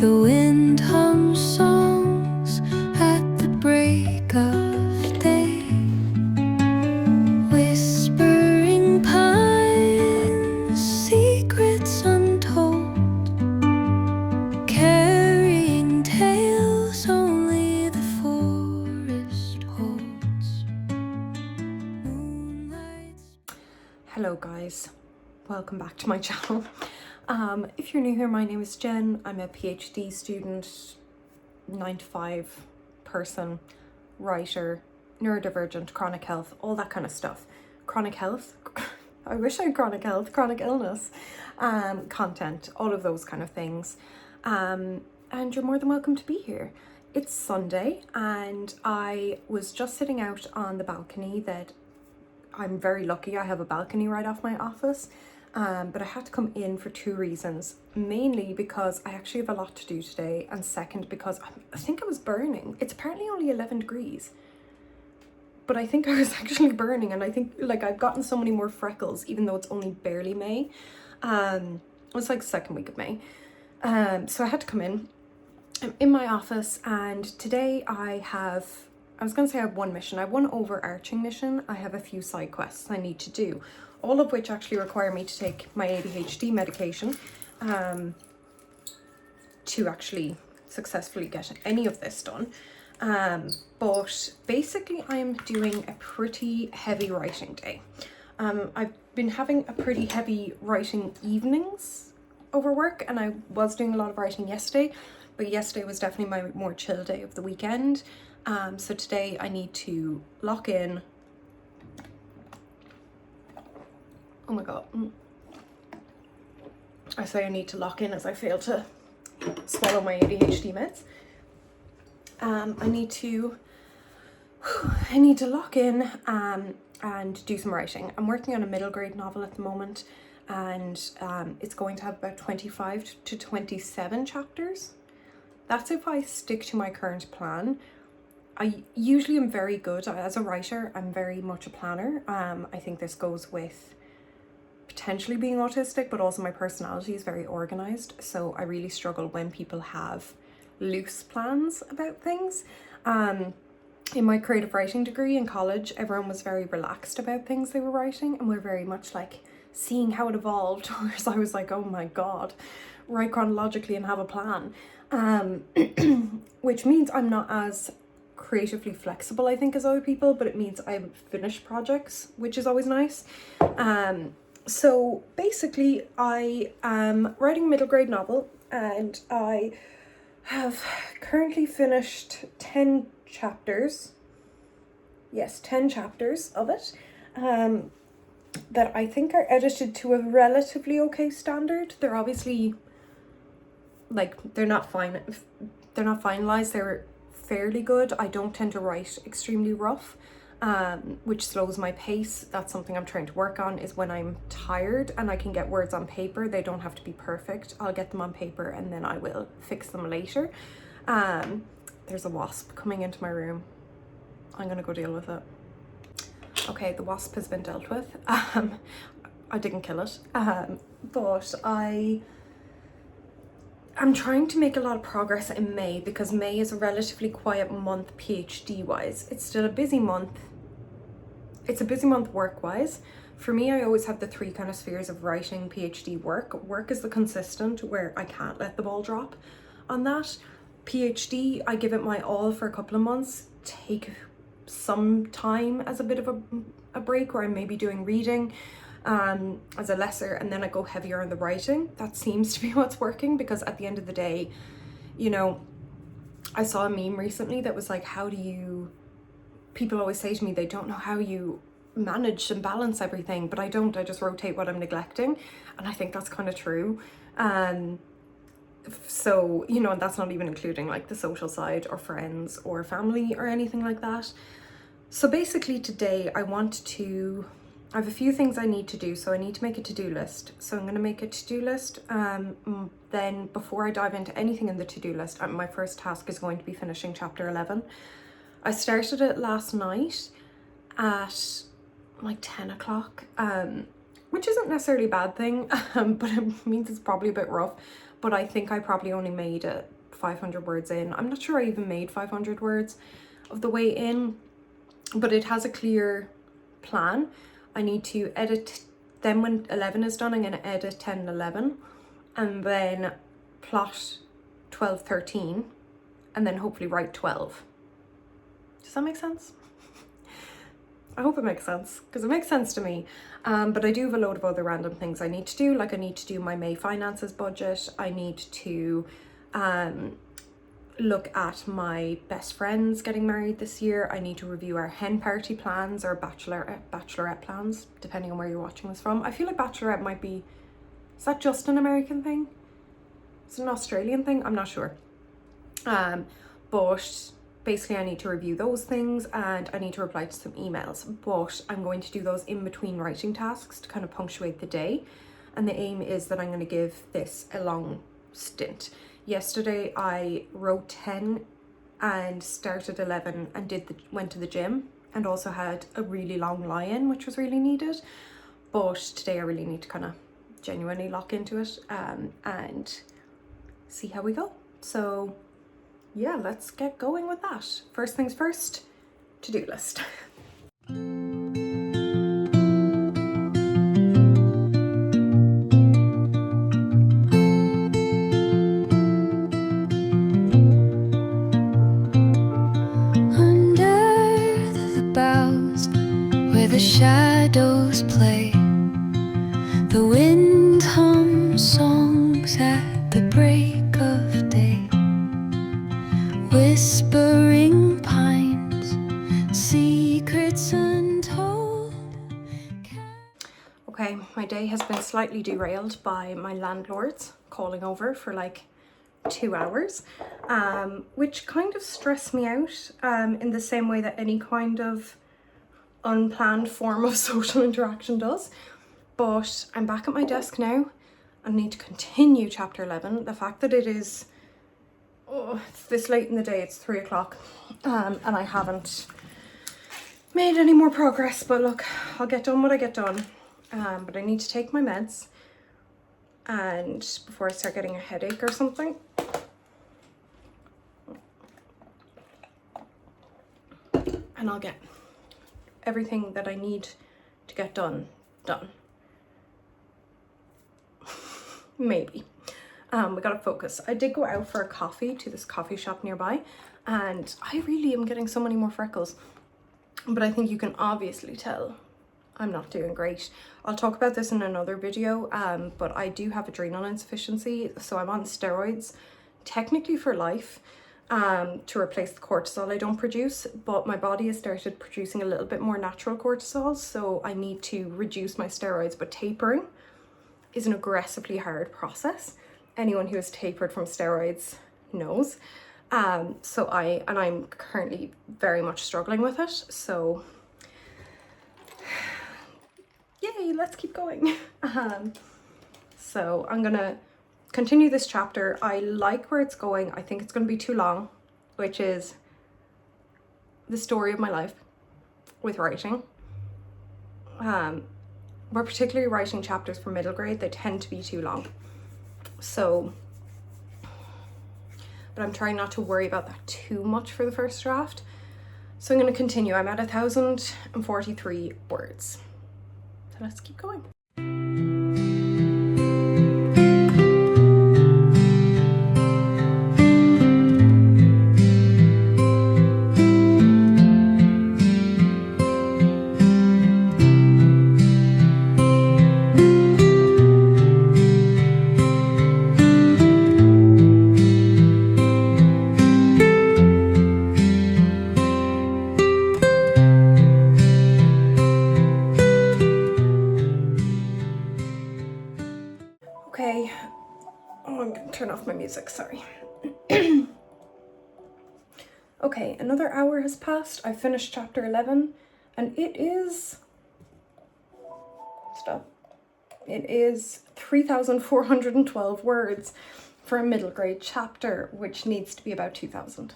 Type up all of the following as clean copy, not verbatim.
The wind hums songs at the break of day, whispering pines, secrets untold, carrying tales only the forest holds. Moonlights. Hello guys, welcome back to my channel. If you're new here, my name is Jen. I'm a PhD student, 9 to 5 person, writer, neurodivergent, chronic health, all that kind of stuff. Chronic health, I wish I had chronic health, chronic illness, content, all of those kind of things. And you're more than welcome to be here. It's Sunday and I was just sitting out on the balcony that I'm very lucky. I have a balcony right off my office, but I had to come in for two reasons. Mainly because I actually have a lot to do today, and second because I think I was burning. It's apparently only 11 degrees, but I think I was actually burning, and I think like I've gotten so many more freckles even though it's only barely May. It's like the second week of May. So I had to come in. I'm in my office, and today I was going to say I have one mission. I have one overarching mission. I have a few side quests I need to do, all of which actually require me to take my ADHD medication to actually successfully get any of this done. But basically I am doing a pretty heavy writing day. I've been having a pretty heavy writing evenings over work, and I was doing a lot of writing yesterday, but yesterday was definitely my more chill day of the weekend. So today I need to lock in. Oh my god. I say I need to lock in as I fail to swallow my ADHD meds. I need to lock in and do some writing. I'm working on a middle grade novel at the moment, and it's going to have about 25 to 27 chapters. That's if I stick to my current plan. I usually am very good as a writer. I'm very much a planner. I think this goes with potentially being autistic, but also my personality is very organized. So I really struggle when people have loose plans about things. In my creative writing degree in college, everyone was very relaxed about things they were writing, and we're very much like seeing how it evolved. Whereas I was like, oh my god, write chronologically and have a plan. Which means I'm not as creatively flexible, I think, as other people, but it means I finish projects, which is always nice. So basically I am writing a middle grade novel, and I have currently finished 10 chapters. Yes, 10 chapters of it, that I think are edited to a relatively okay standard. They're obviously like, they're not finalized, they're fairly good. I don't tend to write extremely rough, which slows my pace. That's something I'm trying to work on, is when I'm tired and I can get words on paper, they don't have to be perfect. I'll get them on paper and then I will fix them later. There's a wasp coming into my room. I'm gonna go deal with it. Okay, the wasp has been dealt with. I didn't kill it, but I'm trying to make a lot of progress in May, because May is a relatively quiet month PhD wise. It's still a busy month. It's a busy month work wise. For me, I always have the three kind of spheres of writing, PhD, work. Work is the consistent, where I can't let the ball drop on that. PhD, I give it my all for a couple of months, take some time as a bit of a break, where I'm maybe doing reading as a lesser, and then I go heavier on the writing. That seems to be what's working, because at the end of the day, you know, I saw a meme recently that was like, people always say to me they don't know how you manage and balance everything, but I don't. I just rotate what I'm neglecting, and I think that's kind of true. So, you know, and that's not even including like the social side or friends or family or anything like that. So basically today I have a few things I need to do. So I need to make a to-do list. So I'm going to make a to-do list. Then before I dive into anything in the to-do list, my first task is going to be finishing chapter 11. I started it last night at like 10 o'clock, which isn't necessarily a bad thing, but it means it's probably a bit rough. but I think I probably only made it 500 words in. I'm not sure I even made 500 words of the way in, but it has a clear plan. I need to edit, then when 11 is done, I'm going to edit 10 and 11, and then plot 12, 13, and then hopefully write 12. Does that make sense? I hope it makes sense, because it makes sense to me. But I do have a load of other random things I need to do. Like I need to do my May finances budget. I need to look at my best friends getting married this year. I need to review our hen party plans or bachelorette plans, depending on where you're watching this from. I feel like bachelorette might be, is that just an American thing? Is it an Australian thing? I'm not sure. But basically I need to review those things and I need to reply to some emails, but I'm going to do those in between writing tasks to kind of punctuate the day. And the aim is that I'm going to give this a long stint. Yesterday I wrote 10 and started 11 and went to the gym and also had a really long lie-in, which was really needed. But today I really need to kind of genuinely lock into it and see how we go. So yeah, let's get going with that. First things first, to-do list. Under the boughs where the shadows play, the wind hums songs at the break of day. Whispering pines, secrets untold. Okay, my day has been slightly derailed by my landlords calling over for like 2 hours, which kind of stressed me out in the same way that any kind of unplanned form of social interaction does. But I'm back at my desk now and need to continue chapter 11. The fact that it is it's this late in the day, it's 3 o'clock, and I haven't made any more progress, but look, I'll get done what I get done. But I need to take my meds and before I start getting a headache or something. And I'll get everything that I need to get done. Maybe. We gotta focus. I did go out for a coffee to this coffee shop nearby and I really am getting so many more freckles, but I think you can obviously tell I'm not doing great. I'll talk about this in another video, but I do have adrenal insufficiency, so I'm on steroids technically for life to replace the cortisol I don't produce, but my body has started producing a little bit more natural cortisol, so I need to reduce my steroids. But tapering is an aggressively hard process. Anyone who has tapered from steroids knows. So I'm currently very much struggling with it. So yay, let's keep going. So I'm gonna continue this chapter. I like where it's going. I think it's gonna be too long, which is the story of my life with writing. We're particularly writing chapters for middle grade, they tend to be too long. So, but I'm trying not to worry about that too much for the first draft. So I'm going to continue. I'm at 1,043 words. So let's keep going. Okay, oh, I'm gonna turn off my music, sorry. Okay, another hour has passed. I finished chapter 11 and it is, stop, it is 3,412 words for a middle grade chapter, which needs to be about 2,000.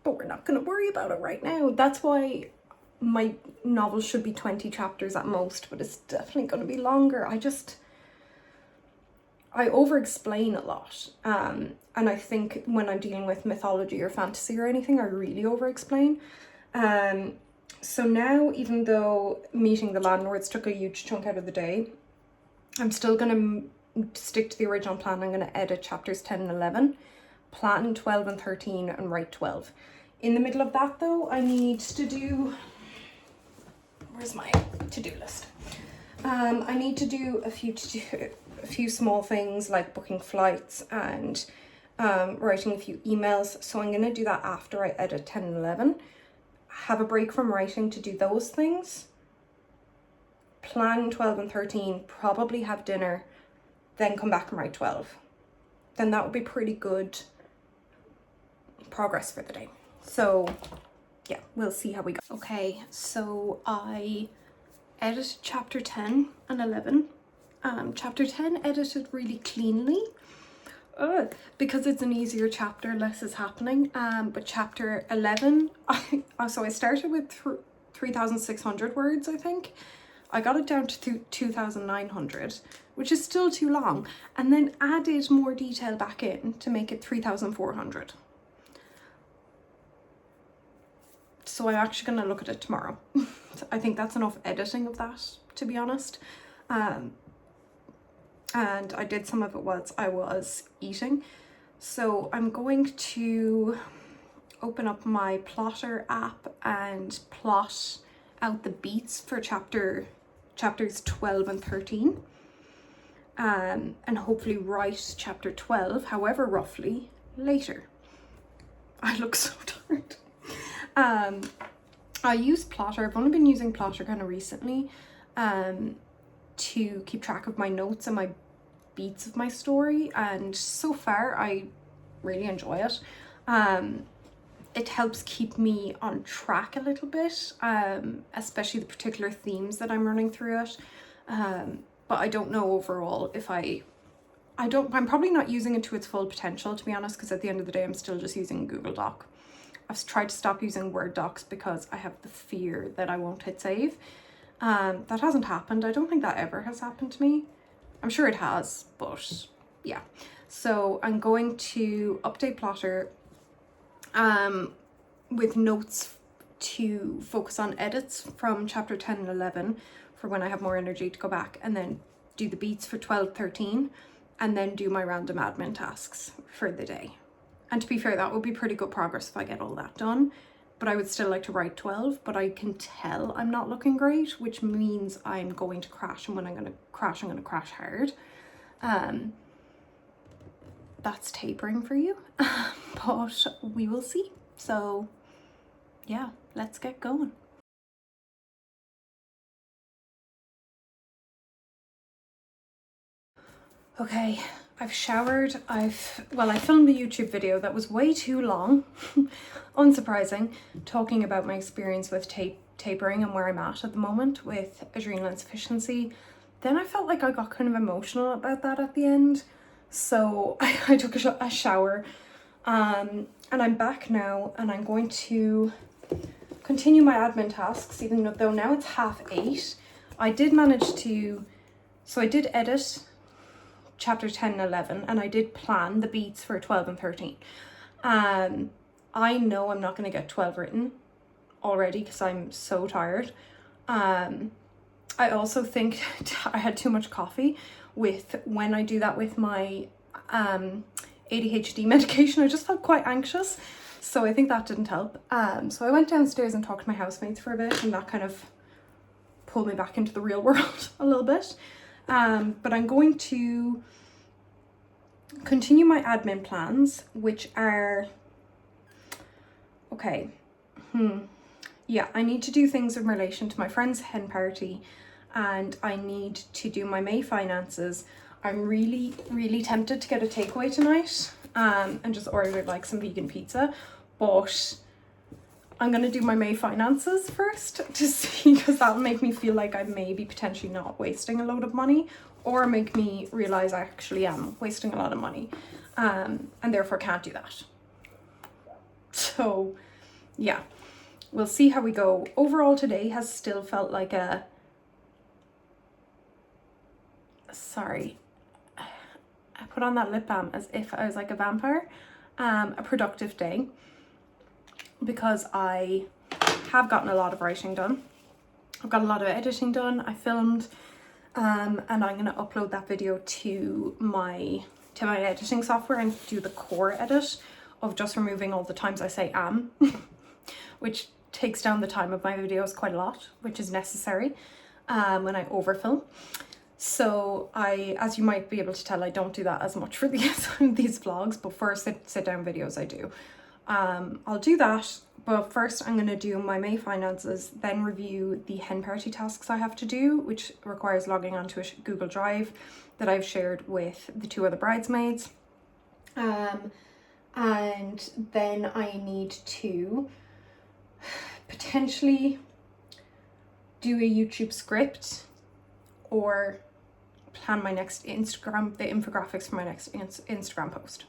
But we're not gonna worry about it right now. That's why my novel should be 20 chapters at most, but it's definitely gonna be longer. I over-explain a lot. And I think when I'm dealing with mythology or fantasy or anything, I really over-explain. So now, even though meeting the landlords took a huge chunk out of the day, I'm still going to stick to the original plan. I'm going to edit chapters 10 and 11, plan 12 and 13, and write 12. In the middle of that, though, I need to do... Where's my to-do list? I need to do a few small things like booking flights and writing a few emails. So I'm going to do that after I edit 10 and 11. Have a break from writing to do those things. Plan 12 and 13, probably have dinner, then come back and write 12. Then that would be pretty good progress for the day. So yeah, we'll see how we go. Okay, so I edited chapter 10 and 11. Chapter 10 edited really cleanly because it's an easier chapter, less is happening. But chapter 11, I started with 3,600 words, I think. I got it down to 2,900, which is still too long, and then added more detail back in to make it 3,400. So I'm actually going to look at it tomorrow. I think that's enough editing of that, to be honest. And I did some of it whilst I was eating. So I'm going to open up my plotter app and plot out the beats for chapters 12 and 13. And hopefully write chapter 12, however roughly, later. I look so tired. I use Plotter. I've only been using Plotter kind of recently to keep track of my notes and my beats of my story, and so far I really enjoy it. It helps keep me on track a little bit, especially the particular themes that I'm running through it. But I don't know overall if I'm probably not using it to its full potential, to be honest, because at the end of the day I'm still just using Google Doc. I've tried to stop using Word docs because I have the fear that I won't hit save. That hasn't happened. I don't think that ever has happened to me. I'm sure it has, but yeah. So I'm going to update Plotter with notes to focus on edits from chapter 10 and 11 for when I have more energy to go back, and then do the beats for 12, 13, and then do my random admin tasks for the day. And to be fair, that would be pretty good progress if I get all that done. But I would still like to write 12, but I can tell I'm not looking great, which means I'm going to crash, and when I'm going to crash hard. That's tapering for you, but we will see. So yeah, let's get going. Okay, I've showered, I filmed a YouTube video that was way too long, unsurprising, talking about my experience with tapering and where I'm at the moment with adrenal insufficiency. Then I felt like I got kind of emotional about that at the end, so I took a shower, and I'm back now, and I'm going to continue my admin tasks, even though now it's 8:30. I did manage to, so I did edit chapter 10 and 11, and I did plan the beats for 12 and 13. I know I'm not going to get 12 written already because I'm so tired. I also think I had too much coffee when I do that with my ADHD medication. I just felt quite anxious, so I think that didn't help. So I went downstairs and talked to my housemates for a bit, and that kind of pulled me back into the real world a little bit. But I'm going to continue my admin plans, which are, okay, yeah, I need to do things in relation to my friend's hen party, and I need to do my May finances. I'm really, really tempted to get a takeaway tonight, and just order like some vegan pizza, but I'm going to do my May finances first to see, because that'll make me feel like I may be potentially not wasting a load of money, or make me realise I actually am wasting a lot of money, and therefore can't do that. So yeah, we'll see how we go. Overall, today has still felt like I put on that lip balm as if I was like a vampire. A productive day, because I have gotten a lot of writing done. I've got a lot of editing done. I filmed, and I'm gonna upload that video to my editing software and do the core edit of just removing all the times I say which takes down the time of my videos quite a lot, which is necessary when I overfilm. So as you might be able to tell, I don't do that as much for these vlogs, but for sit down videos I do. I'll do that, but first I'm going to do my May finances, then review the hen party tasks I have to do, which requires logging onto a Google Drive that I've shared with the 2 other bridesmaids. And then I need to potentially do a YouTube script or plan my next the infographics for my next Instagram post.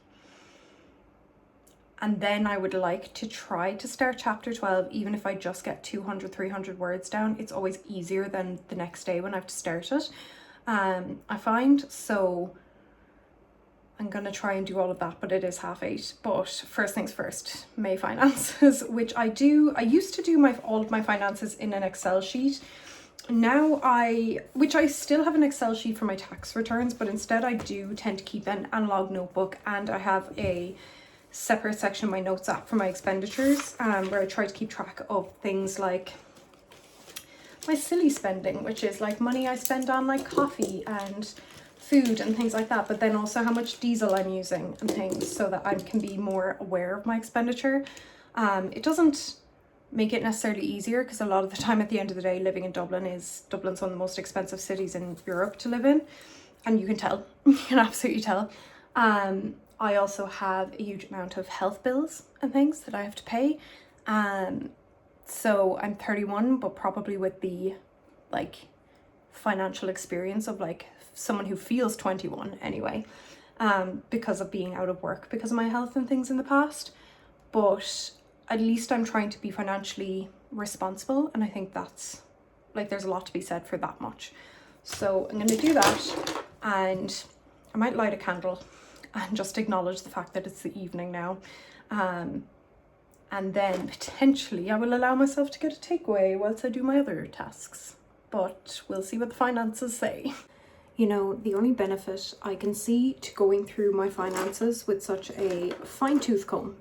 And then I would like to try to start chapter 12, even if I just get 200, 300 words down. It's always easier than the next day when I have to start it, I find. So I'm gonna try and do all of that, but it is 8:30. But first things first, May finances, which I used to do all of my finances in an Excel sheet. Now which I still have an Excel sheet for my tax returns, but instead I do tend to keep an analog notebook, and I have a separate section of my notes app for my expenditures, where I try to keep track of things like my silly spending, which is like money I spend on like coffee and food and things like that, but then also how much diesel I'm using and things, so that I can be more aware of my expenditure. It doesn't make it necessarily easier, because a lot of the time at the end of the day, living in Dublin's one of the most expensive cities in Europe to live in, and you can tell. You can absolutely tell. I also have a huge amount of health bills and things that I have to pay. So I'm 31, but probably with the like financial experience of like someone who feels 21 anyway, because of being out of work because of my health and things in the past. But at least I'm trying to be financially responsible, and I think that's like, there's a lot to be said for that much. So I'm going to do that, and I might light a candle and just acknowledge the fact that it's the evening now. And then potentially I will allow myself to get a takeaway whilst I do my other tasks. But we'll see what the finances say. You know, the only benefit I can see to going through my finances with such a fine-tooth comb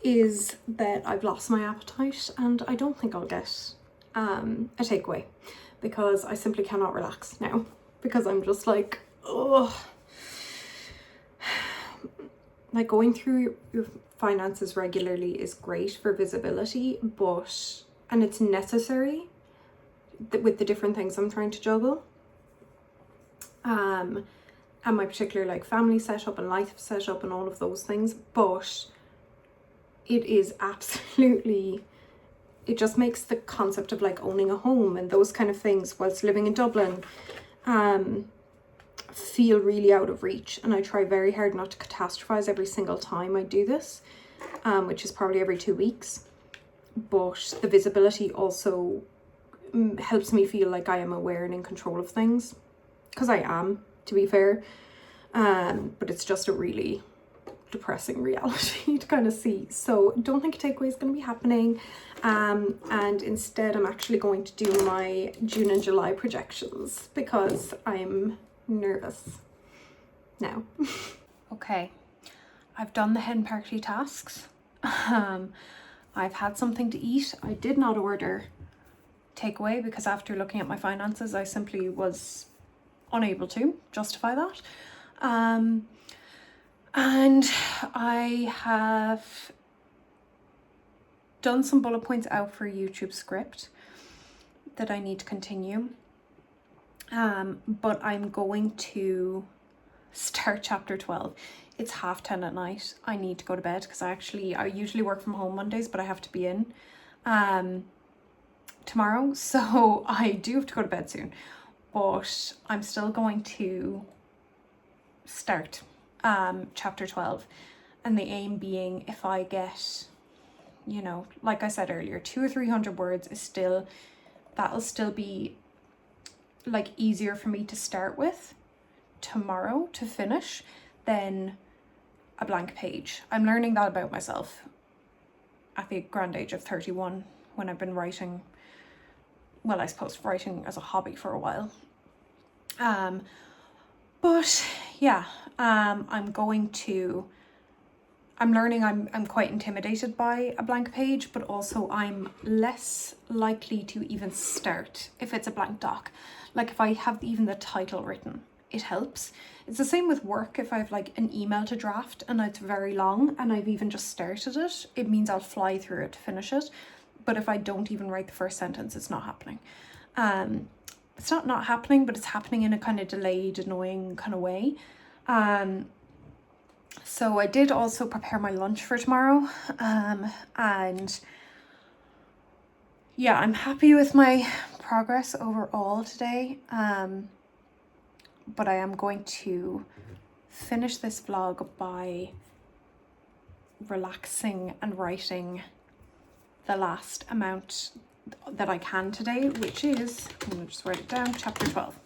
is that I've lost my appetite, and I don't think I'll get a takeaway, because I simply cannot relax now, because I'm just like, oh. Like, going through your finances regularly is great for visibility, and it's necessary with the different things I'm trying to juggle. And my particular like family setup and life setup and all of those things, but it is absolutely, it just makes the concept of like owning a home and those kind of things whilst living in Dublin feel really out of reach. And I try very hard not to catastrophize every single time I do this, which is probably every 2 weeks. But the visibility also helps me feel like I am aware and in control of things, because I am, to be fair. But it's just a really depressing reality to kind of see. So don't think a takeaway is going to be happening. And instead I'm actually going to do my June and July projections, because I'm nervous now. Okay, I've done the hen party tasks. I've had something to eat. I did not order takeaway because after looking at my finances, I simply was unable to justify that. And I have done some bullet points out for a YouTube script that I need to continue. But I'm going to start chapter 12. It's 10:30 at night. I need to go to bed because I usually work from home Mondays, but I have to be in tomorrow, so I do have to go to bed soon. But I'm still going to start chapter 12, and the aim being, if I get, you know, like I said earlier, 200 or 300 words is still, that'll still be like easier for me to start with, tomorrow to finish than a blank page. I'm learning that about myself at the grand age of 31, when I've been writing, well, I suppose writing as a hobby for a while. But yeah, I'm learning I'm quite intimidated by a blank page, but also I'm less likely to even start if it's a blank doc. Like if I have even the title written, it helps. It's the same with work. If I have like an email to draft and it's very long and I've even just started it, it means I'll fly through it to finish it. But if I don't even write the first sentence, it's not happening. It's not happening, but it's happening in a kind of delayed, annoying kind of way. So I did also prepare my lunch for tomorrow. And yeah, I'm happy with my progress overall today. But I am going to finish this vlog by relaxing and writing the last amount that I can today, which is, I'm going to just write it down, chapter 12.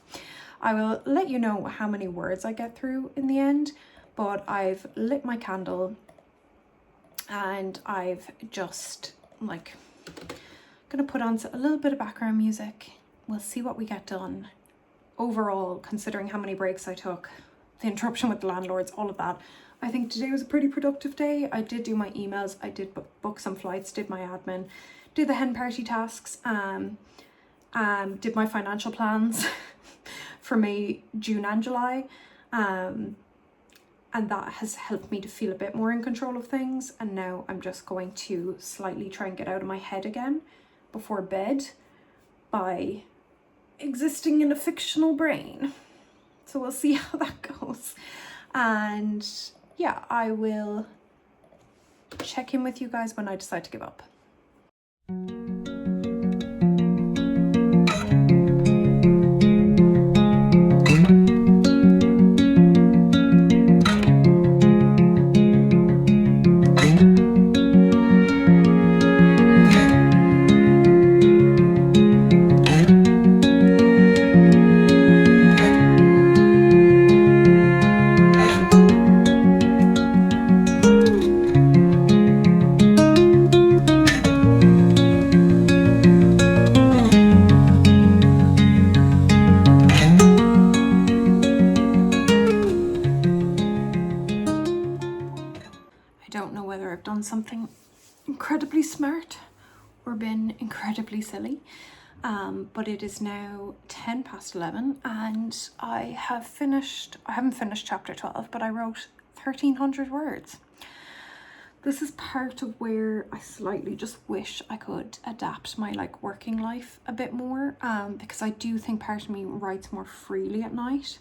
I will let you know how many words I get through in the end, but I've lit my candle and I've just like going to put on a little bit of background music. We'll see what we get done. Overall, considering how many breaks I took, the interruption with the landlords, all of that, I think today was a pretty productive day. I did do my emails, I did book some flights, did my admin, did the hen party tasks, did my financial plans for May, June and July, and that has helped me to feel a bit more in control of things. And now I'm just going to slightly try and get out of my head again before bed by existing in a fictional brain. So we'll see how that goes. And yeah, I will check in with you guys when I decide to give up. I don't know whether I've done something incredibly smart or been incredibly silly, but it is now 11:10 and I haven't finished chapter 12, but I wrote 1,300 words. This is part of where I slightly just wish I could adapt my like working life a bit more, because I do think part of me writes more freely at night.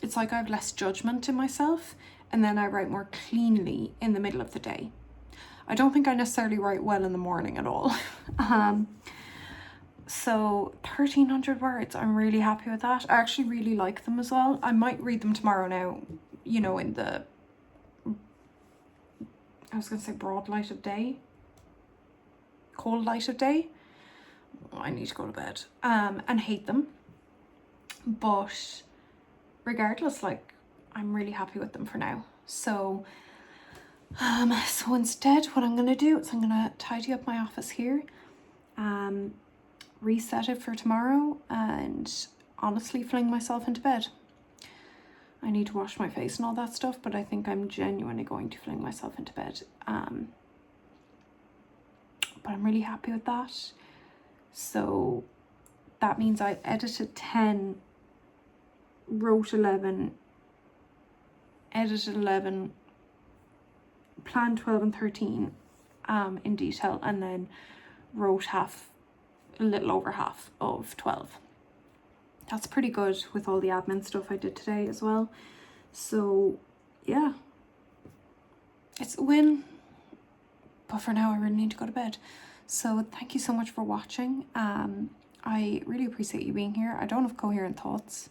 It's like I have less judgment in myself, and then I write more cleanly in the middle of the day. I don't think I necessarily write well in the morning at all. So 1,300 words, I'm really happy with that. I actually really like them as well. I might read them tomorrow now, you know, in the, I was going to say broad light of day, cold light of day. I need to go to bed and hate them. But regardless, like, I'm really happy with them for now. So so instead what I'm going to do is I'm going to tidy up my office here, reset it for tomorrow, and honestly fling myself into bed. I need to wash my face and all that stuff, but I think I'm genuinely going to fling myself into bed. But I'm really happy with that. So that means I edited 10, wrote 11, edited 11, planned 12 and 13 in detail, and then wrote a little over half of 12. That's pretty good with all the admin stuff I did today as well. So yeah, it's a win. But for now, I really need to go to bed. So thank you so much for watching. I really appreciate you being here. I don't have coherent thoughts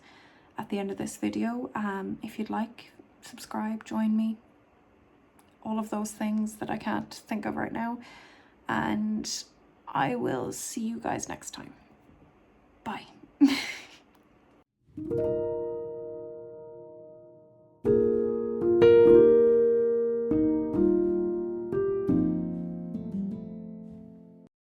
at the end of this video. If you'd like, subscribe, join me. All of those things that I can't think of right now. And I will see you guys next time. Bye.